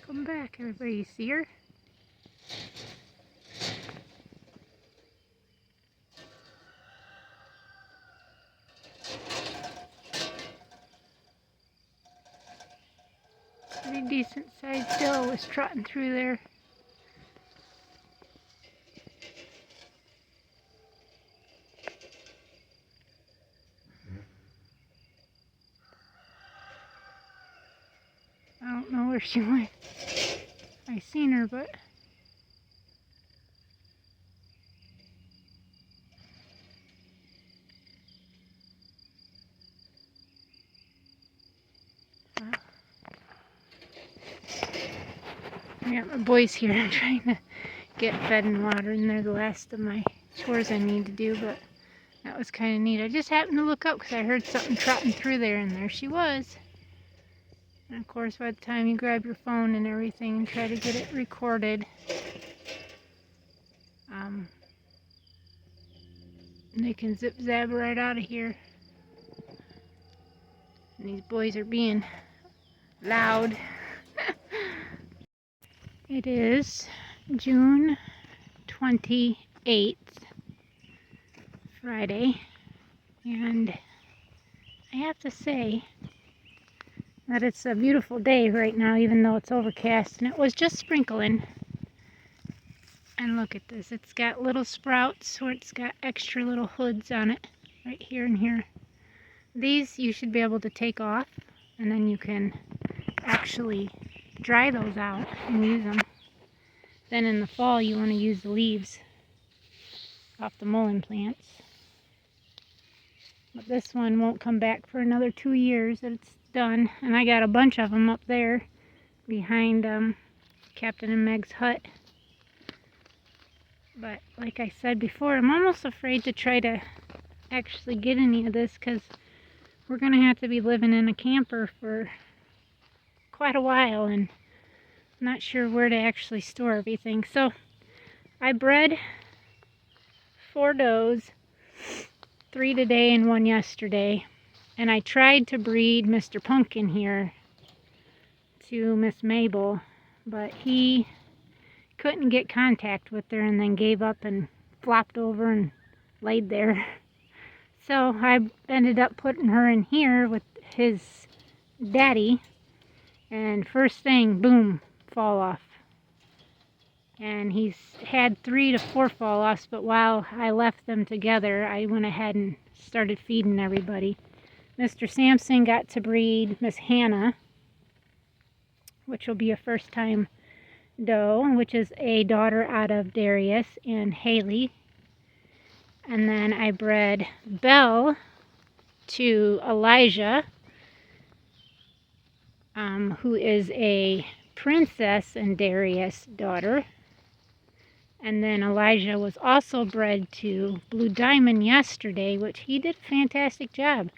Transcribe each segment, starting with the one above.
Come back, everybody. You see her? Pretty decent sized doe was trotting through there. I don't know where she went. I seen her, but I got my boys here. I'm trying to get fed and water, and they're the last of my chores I need to do, but that was kind of neat. I just happened to look up because I heard something trotting through there, and there she was. And of course, by the time you grab your phone and everything and try to get it recorded, they can zip zab right out of here. And these boys are being loud. It is June 28th, Friday, and I have to say that it's a beautiful day right now, even though it's overcast, and it was just sprinkling. And look at this, it's got little sprouts where it's got extra little hoods on it, right here and here. These you should be able to take off, and then you can actually dry those out and use them. Then in the fall you want to use the leaves off the mullein plants. But this one won't come back for another 2 years that it's done. And I got a bunch of them up there behind Captain and Meg's hut. But like I said before, I'm almost afraid to try to actually get any of this because we're going to have to be living in a camper for quite a while, and I'm not sure where to actually store everything. So I bred 4 does, 3 today and 1 yesterday, and I tried to breed Mr. Pumpkin here to Miss Mabel, but he couldn't get contact with her and then gave up and flopped over and laid there. So I ended up putting her in here with his daddy, and first thing, boom, fall off. And he's had 3 to 4 fall offs, but while I left them together, I went ahead and started feeding everybody. Mr. Sampson got to breed Miss Hannah, which will be a first time doe, which is a daughter out of Darius and Haley. And then I bred Belle to Elijah, who is a Princess and Darius daughter. And then Elijah was also bred to Blue Diamond yesterday, which he did a fantastic job.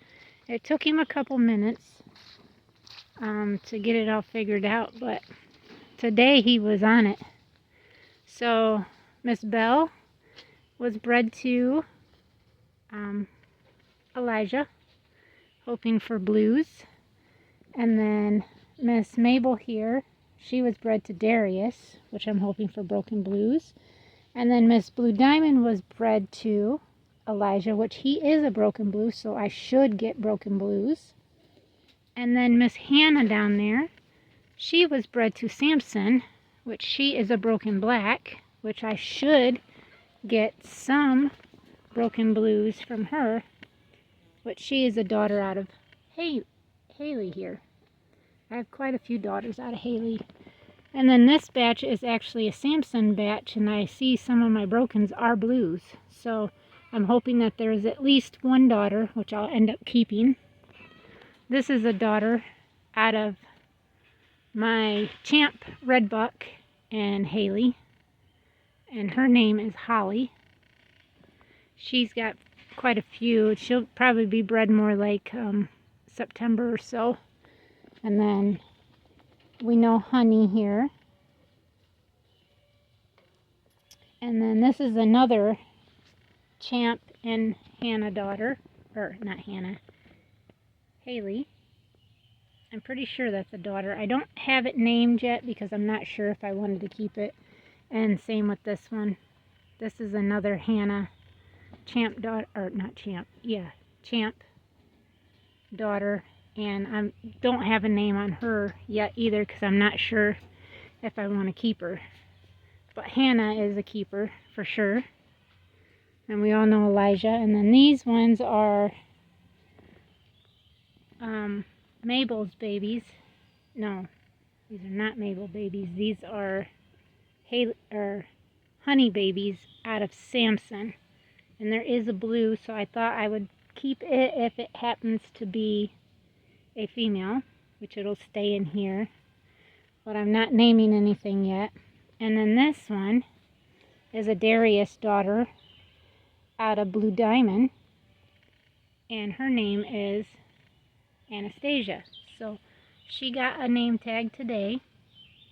It took him a couple minutes to get it all figured out, but today he was on it. So Miss Belle was bred to Elijah, hoping for blues. And then Miss Mabel here, she was bred to Darius, which I'm hoping for broken blues. And then Miss Blue Diamond was bred to Elijah, which he is a broken blue, so I should get broken blues. And then Miss Hannah down there, she was bred to Sampson, which she is a broken black, which I should get some broken blues from her, which she is a daughter out of Haley here. I have quite a few daughters out of Haley. And then this batch is actually a Sampson batch, and I see some of my brokens are blues. So I'm hoping that there is at least 1 daughter, which I'll end up keeping. This is a daughter out of my Champ Redbuck and Haley, and her name is Holly. She's got quite a few. She'll probably be bred more like September or so. And then we know Honey here. And then this is another Champ and Hannah daughter, or not Hannah, Haley. I'm pretty sure that's a daughter. I don't have it named yet because I'm not sure if I wanted to keep it. And same with this one. This is another Hannah Champ daughter, or not Champ, yeah, Champ daughter. And I don't have a name on her yet either because I'm not sure if I want to keep her. But Hannah is a keeper for sure. And we all know Elijah. And then these ones are Mabel's babies. No, these are not Mabel babies. These are honey babies out of Samson. And there is a blue, so I thought I would keep it if it happens to be a female, which it'll stay in here. But I'm not naming anything yet. And then this one is a Darius daughter out of Blue Diamond. And her name is Anastasia. So she got a name tag today.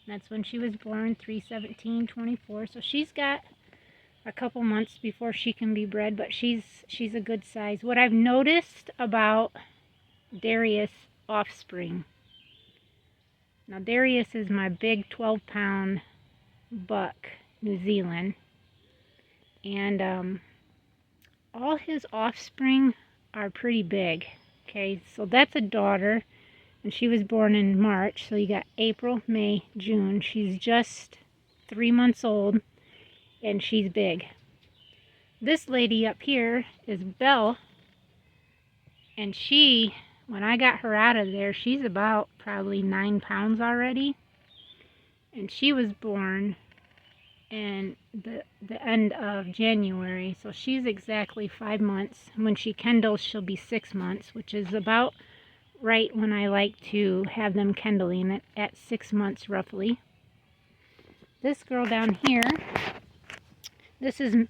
That's when she was born, 3/17/24. So she's got a couple months before she can be bred, but she's a good size. What I've noticed about Darius offspring. Now Darius is my big 12-pound buck, New Zealand. And all his offspring are pretty big. Okay, so that's a daughter, and she was born in March. So you got April, May, June. She's just 3 months old, and she's big. This lady up here is Belle, and she, when I got her out of there, she's about probably 9 pounds already. And she was born in the end of January, so she's exactly 5 months. When she kendles, she'll be 6 months, which is about right when I like to have them kendling, at 6 months roughly. This girl down here, this is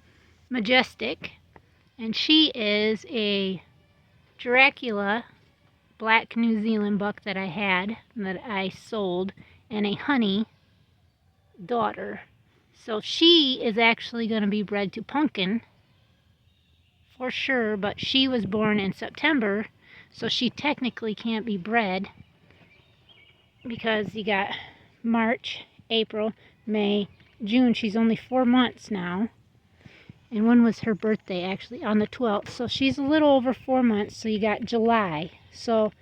Majestic, and she is a Dracula black New Zealand buck that I had, that I sold, and a honey daughter. So she is actually going to be bred to Pumpkin for sure, but she was born in September, so she technically can't be bred because you got March, April, May, June. She's only 4 months now. And when was her birthday? Actually, on the 12th. So she's a little over 4 months. So you got July. So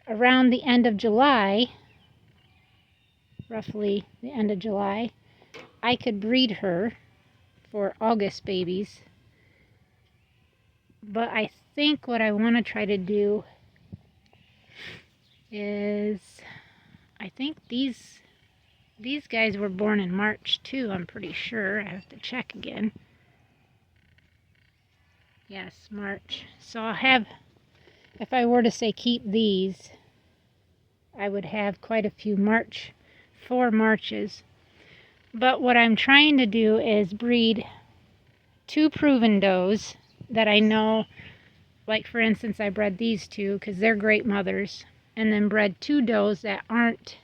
around the end of July, roughly the end of July, I could breed her for August babies. But I think what I want to try to do is, I think these guys were born in March too, I'm pretty sure. I have to check again. Yes, March. So I'll have, if I were to say keep these, I would have quite a few 4 Marches. But what I'm trying to do is breed 2 proven does that I know, like for instance, I bred these 2 because they're great mothers, and then bred 2 does that aren't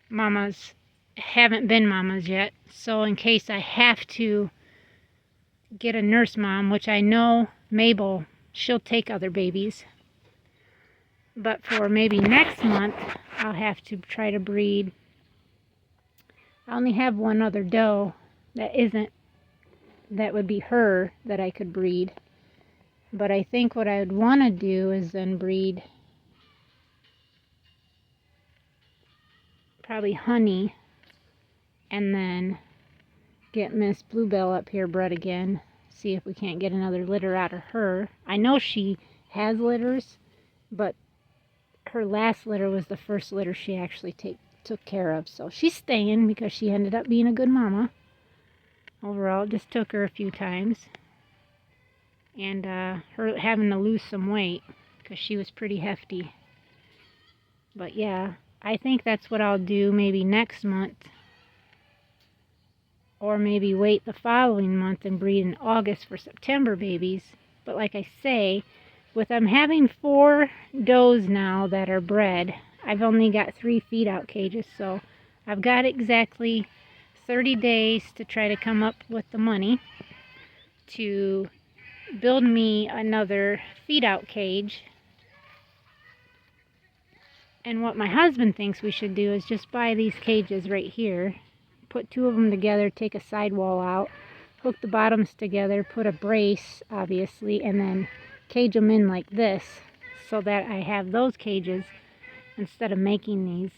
mamas, haven't been mamas yet. So in case I have to get a nurse mom, which I know Mabel, she'll take other babies. But for maybe next month, I'll have to try to breed. I only have one other doe that would be her that I could breed. But I think what I would want to do is then breed probably Honey, and then get Miss Bluebell up here bred again. See if we can't get another litter out of her. I know she has litters, but her last litter was the first litter she actually took care of. So she's staying because she ended up being a good mama. Overall, it just took her a few times. And her having to lose some weight because she was pretty hefty. But yeah, I think that's what I'll do maybe next month. Or maybe wait the following month and breed in August for September babies. But like I say, with them having 4 does now that are bred, I've only got 3 feed-out cages. So I've got exactly 30 days to try to come up with the money to build me another feed-out cage. And what my husband thinks we should do is just buy these cages right here, put 2 of them together, take a sidewall out, hook the bottoms together, put a brace, obviously, and then cage them in like this so that I have those cages instead of making these.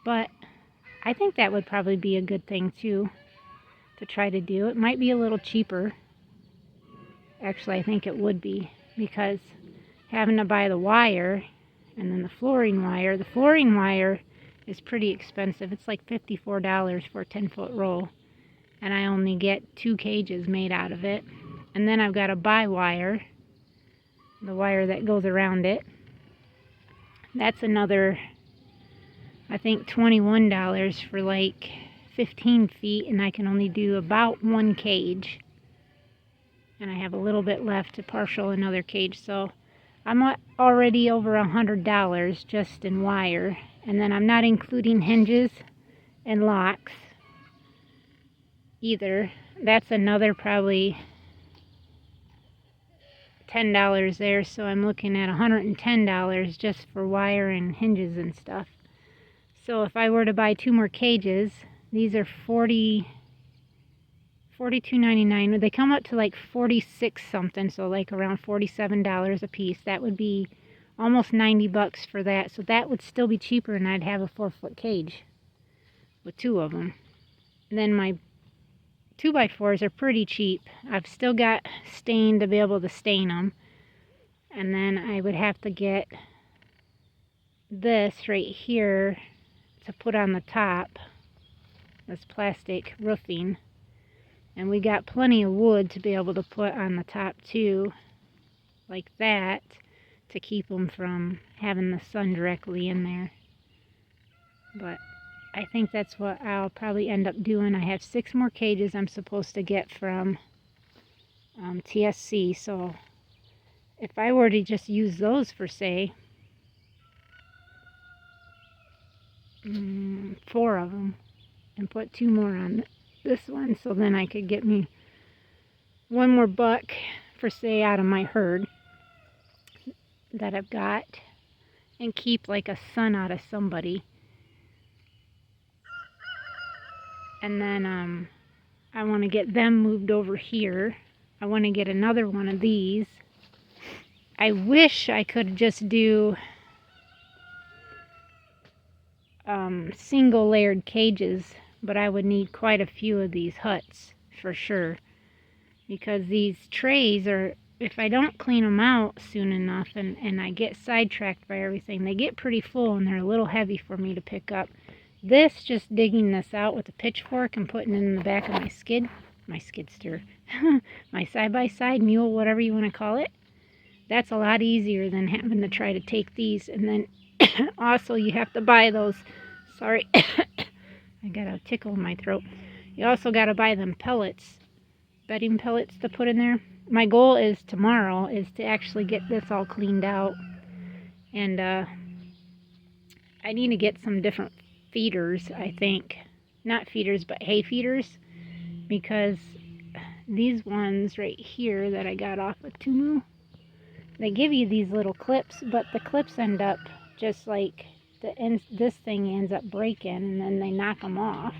But I think that would probably be a good thing too to try to do. It might be a little cheaper. Actually, I think it would be, because having to buy the wire and then the flooring wire is pretty expensive. It's like $54 for a 10-foot roll, and I only get 2 cages made out of it. And then I've got to buy wire, the wire that goes around it. That's another, I think, $21 for like 15 feet, and I can only do about 1 cage. And I have a little bit left to partial another cage, so I'm already over $100 just in wire. And then I'm not including hinges and locks either. That's another probably $10 there, so I'm looking at $110 just for wire and hinges and stuff. So if I were to buy 2 more cages, these are $42.99. They come up to like 46 something, so like around $47 a piece. That would be almost 90 bucks for that. So that would still be cheaper, and I'd have a 4-foot cage with 2 of them. And then my 2x4s are pretty cheap. I've still got stain to be able to stain them. And then I would have to get this right here to put on the top, this plastic roofing. And we got plenty of wood to be able to put on the top too, like that, to keep them from having the sun directly in there. But I think that's what I'll probably end up doing. I have 6 more cages I'm supposed to get from TSC, so if I were to just use those for, say, 4 of them, and put 2 more on this one, so then I could get me 1 more buck for, say, out of my herd that I've got, and keep like a son out of somebody. And then I want to get them moved over here. I want to get another one of these. I wish I could just do single layered cages, but I would need quite a few of these huts for sure, because these trays are, if I don't clean them out soon enough and I get sidetracked by everything, they get pretty full and they're a little heavy for me to pick up. This, just digging this out with a pitchfork and putting it in the back of my skidster, my side-by-side mule, whatever you want to call it, that's a lot easier than having to try to take these. And then also you have to buy those, sorry, I got a tickle in my throat. You also got to buy them pellets, bedding pellets to put in there. My goal is tomorrow is to actually get this all cleaned out. And I need to get some different feeders, I think. Not feeders, but hay feeders. Because these ones right here that I got off of Tumu, they give you these little clips, but the clips end up just like this thing ends up breaking, and then they knock them off.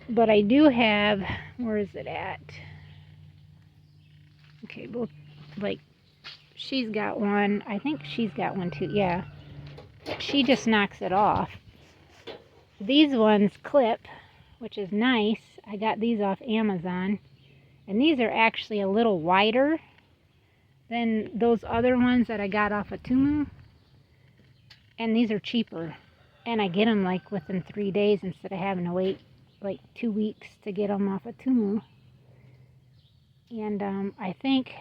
But I do have, where is it at? Okay, well, like, she's got one. I think she's got one too, yeah. She just knocks it off. These ones clip, which is nice. I got these off Amazon. And these are actually a little wider than those other ones that I got off of Tumu. And these are cheaper. And I get them like within 3 days instead of having to wait like 2 weeks to get them off of Tumu. And I think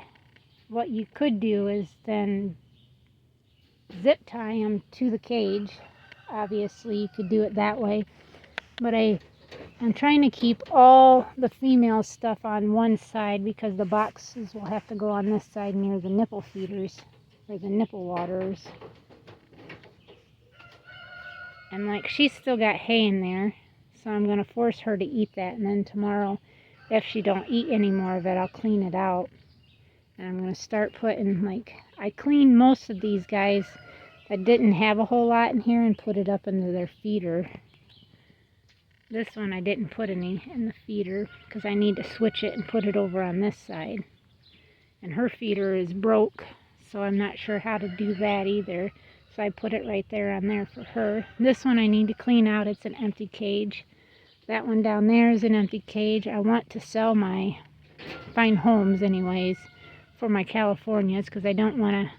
what you could do is then zip tie them to the cage. Obviously, you could do it that way. But I'm trying to keep all the female stuff on one side, because the boxes will have to go on this side near the nipple feeders, or the nipple waterers. And like, she's still got hay in there, so I'm going to force her to eat that. And then tomorrow, if she don't eat any more of it, I'll clean it out. And I'm going to start putting, like, I clean most of these guys that didn't have a whole lot in here and put it up into their feeder. This one I didn't put any in the feeder because I need to switch it and put it over on this side. And her feeder is broke, so I'm not sure how to do that either. So I put it right there on there for her. This one I need to clean out. It's an empty cage. That one down there is an empty cage. I want to sell my, find homes anyways, for my Californias because I don't want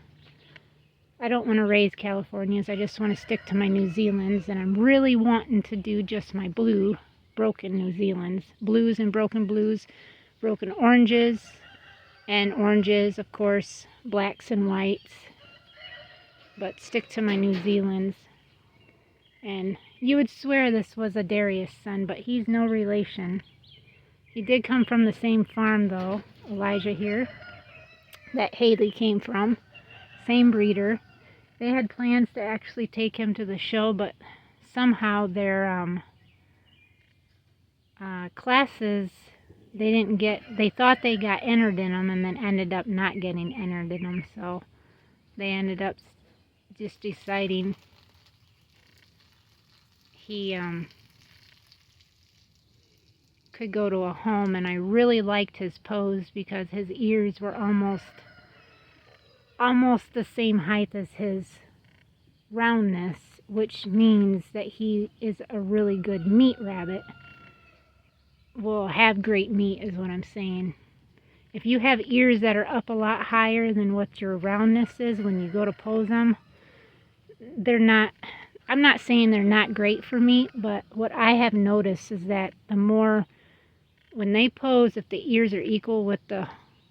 to raise Californias. I just want to stick to my New Zealands, and I'm really wanting to do just my blue broken New Zealands. Blues and broken blues, broken oranges, and oranges, of course, blacks and whites, but stick to my New Zealands. And you would swear this was a Darius son, but he's no relation. He did come from the same farm though, Elijah here, that Haley came from. Same breeder. They had plans to actually take him to the show, but somehow their classes, they thought they got entered in them and then ended up not getting entered in them. So they ended up just deciding he could go to a home. And I really liked his pose because his ears were almost the same height as his roundness, which means that he is a really good meat rabbit. Will have great meat is what I'm saying. If you have ears that are up a lot higher than what your roundness is when you go to pose them, I'm not saying they're not great for meat, but what I have noticed is that the more, when they pose, if the ears are equal with the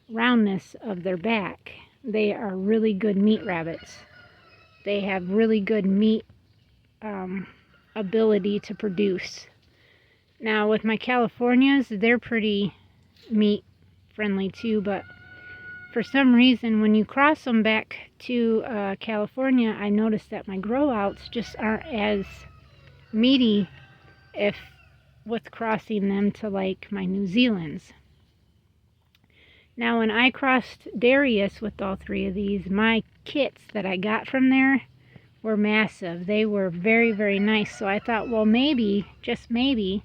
roundness of their back, they are really good meat rabbits. They have really good meat ability to produce. Now with my Californias, they're pretty meat friendly too, but for some reason when you cross them back to California, I noticed that my grow outs just aren't as meaty if with crossing them to like my New Zealands. Now when I crossed Darius with all three of these, my kits that I got from there were massive. They were very, very nice. So I thought, well, maybe, just maybe,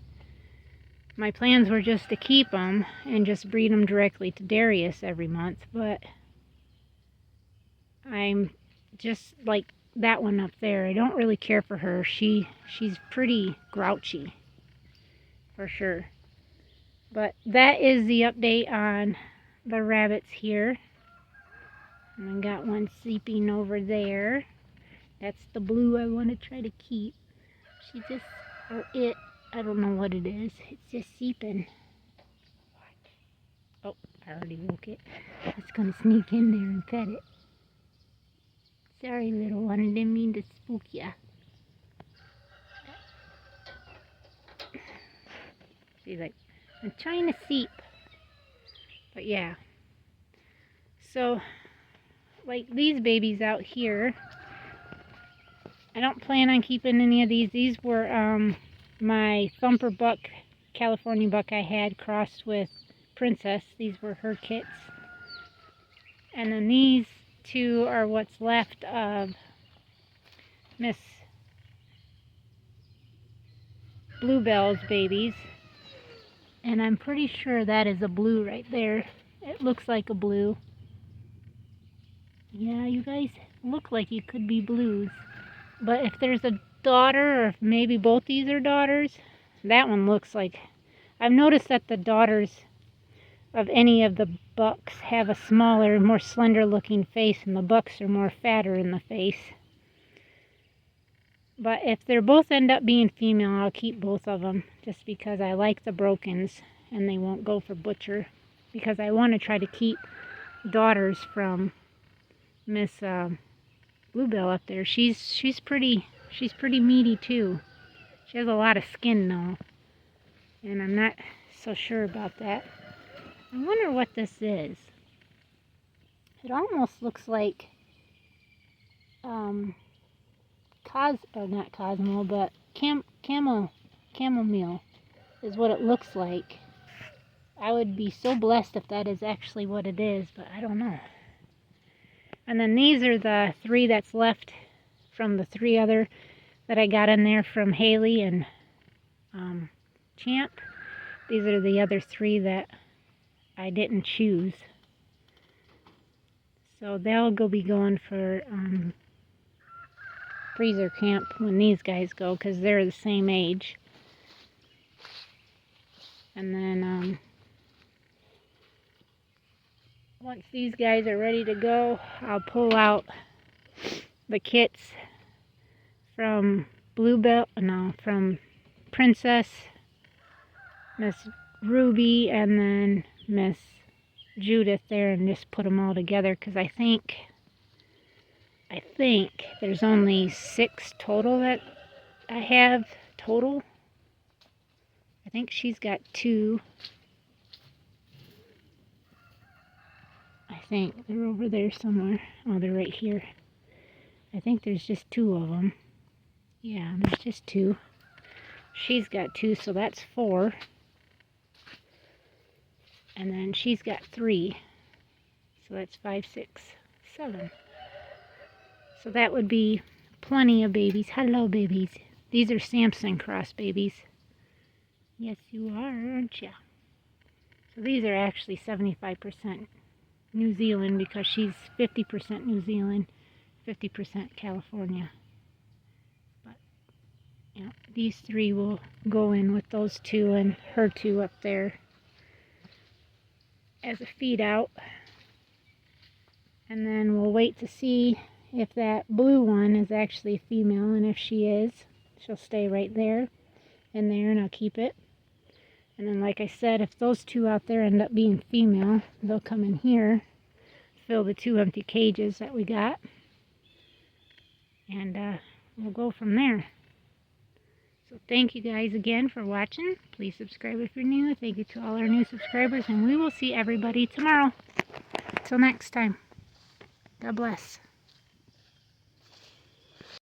my plans were just to keep them and just breed them directly to Darius every month, but I'm just like that one up there. I don't really care for her. She's pretty grouchy, for sure. But that is the update on the rabbits here. And I got one sleeping over there. That's the blue I want to try to keep. She just, or it, I don't know what it is. It's just seeping. Oh, I already woke it. It's going to sneak in there and pet it. Sorry, little one. I didn't mean to spook ya. She's like, I'm trying to seep. But yeah. So, like these babies out here, I don't plan on keeping any of these. These were my Thumper buck, California buck I had crossed with Princess. These were her kits. And then these two are what's left of Miss Bluebell's babies. And I'm pretty sure that is a blue right there. It looks like a blue. Yeah, you guys look like you could be blues. But if there's a daughter, or if maybe both these are daughters, that one looks like... I've noticed that the daughters of any of the bucks have a smaller, more slender looking face, and the bucks are more fatter in the face. But if they're both end up being female, I'll keep both of them, just because I like the brokens and they won't go for butcher, because I want to try to keep daughters from Miss Bluebell up there. She's pretty meaty too. She has a lot of skin though, and I'm not so sure about that. I wonder what this is. It almost looks like not Cosmo, but chamomile is what it looks like. I would be so blessed if that is actually what it is, but I don't know. And then these are the three that's left from the 3 other that I got in there from Haley and Champ. These are the other 3 that I didn't choose. So they'll be going for freezer camp when these guys go, because they're the same age. And then once these guys are ready to go, I'll pull out the kits from from Princess, Miss Ruby, and then Miss Judith there, and just put them all together, because I think there's only 6 total that I have total. I think she's got 2. I think they're over there somewhere. Oh, they're right here. I think there's just 2 of them. Yeah, there's just 2. She's got 2, so that's 4. And then she's got 3. So that's 5, 6, 7. So that would be plenty of babies. Hello, babies. These are Samson cross babies. Yes, you are, aren't you? So these are actually 75% New Zealand, because she's 50% New Zealand, 50% California. But, you know, these 3 will go in with those 2 and her 2 up there as a feed out. And then we'll wait to see if that blue one is actually a female, and if she is, she'll stay right there and I'll keep it. And then, like I said, if those 2 out there end up being female, they'll come in here, fill the 2 empty cages that we got, and we'll go from there. So thank you guys again for watching. Please subscribe if you're new. Thank you to all our new subscribers, and we will see everybody tomorrow. Till next time. God bless.